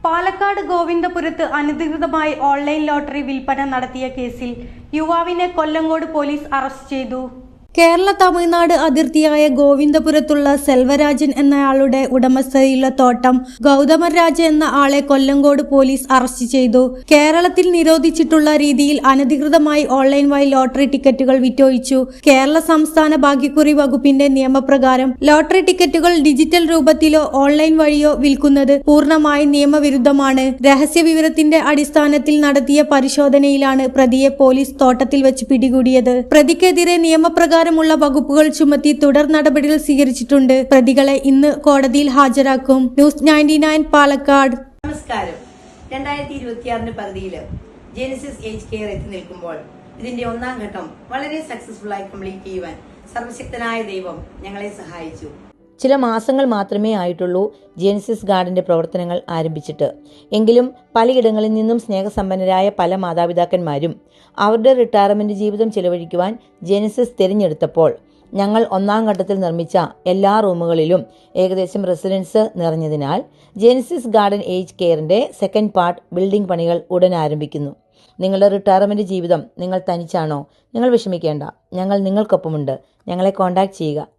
പാലക്കാട് ഗോവിന്ദപുരത്ത് അനധികൃതമായി online lottery വിൽപ്പന നടത്തിയ കേസിൽ യുവാവിനെ കൊല്ലങ്കോട് പോലീസ് അറസ്റ്റ് ചെയ്തു. കേരള തമിഴ്നാട് അതിർത്തിയായ ഗോവിന്ദപുരത്തുള്ള സെൽവരാജൻ എന്നയാളുടെ ഉടമസ്ഥതയിലുള്ള തോട്ടം ഗൗതമൻ രാജ എന്ന ആളെ കൊല്ലങ്കോട് പോലീസ് അറസ്റ്റ് ചെയ്തു. കേരളത്തിൽ നിരോധിച്ചിട്ടുള്ള രീതിയിൽ അനധികൃതമായി ഓൺലൈൻ വഴി ലോട്ടറി ടിക്കറ്റുകൾ വിറ്റൊഴിച്ചു. കേരള സംസ്ഥാന ഭാഗ്യക്കുറി വകുപ്പിന്റെ നിയമപ്രകാരം ലോട്ടറി ടിക്കറ്റുകൾ ഡിജിറ്റൽ രൂപത്തിലോ ഓൺലൈൻ വഴിയോ വിൽക്കുന്നത് പൂർണ്ണമായും നിയമവിരുദ്ധമാണ്. രഹസ്യ വിവരത്തിന്റെ അടിസ്ഥാനത്തിൽ നടത്തിയ പരിശോധനയിലാണ് പ്രതിയെ പോലീസ് തോട്ടത്തിൽ വെച്ച് പിടികൂടിയത്. പ്രതിക്കെതിരെ നിയമപ്രകാരം ുള്ള വകുപ്പുകൾ ചുമത്തി തുടർ നടപടികൾ സ്വീകരിച്ചിട്ടുണ്ട്. പ്രതികളെ ഇന്ന് കോടതിയിൽ ഹാജരാക്കും. ന്യൂസ് 99 പാലക്കാട്. നമസ്കാരം. 2026 പകുതിയില് ജെനിസിസ് ഏജ് കെയർ എത്തി നിൽക്കുമ്പോൾ ഇതിന്റെ ഒന്നാം ഘട്ടം വളരെ സക്സസ്ഫുൾ ആയി കംപ്ലീറ്റ് ചെയ്യുവാൻ സർവശക്തനായ ദൈവം ഞങ്ങളെ സഹായിച്ചു. ചില മാസങ്ങൾ മാത്രമേ ആയിട്ടുള്ളൂ ജെനിസിസ് ഗാർഡന്റെ പ്രവർത്തനങ്ങൾ ആരംഭിച്ചിട്ട്. എങ്കിലും പലയിടങ്ങളിൽ നിന്നും സ്നേഹസമ്പന്നരായ പല മാതാപിതാക്കന്മാരും അവരുടെ റിട്ടയർമെന്റ് ജീവിതം ചെലവഴിക്കുവാൻ ജെനിസിസ് തിരഞ്ഞെടുത്തപ്പോൾ ഞങ്ങൾ ഒന്നാം ഘട്ടത്തിൽ നിർമ്മിച്ച എല്ലാ റൂമുകളിലും ഏകദേശം റെസിഡൻസ് നിറഞ്ഞതിനാൽ ജെനിസിസ് ഗാർഡൻ ഏജ് കെയറിന്റെ സെക്കൻഡ് പാർട്ട് ബിൽഡിംഗ് പണികൾ ഉടൻ ആരംഭിക്കുന്നു. നിങ്ങളുടെ റിട്ടയർമെന്റ് ജീവിതം നിങ്ങൾ തനിച്ചാണോ? നിങ്ങൾ വിഷമിക്കേണ്ട, ഞങ്ങൾ നിങ്ങൾക്കൊപ്പമുണ്ട്. ഞങ്ങളെ കോൺടാക്ട് ചെയ്യുക.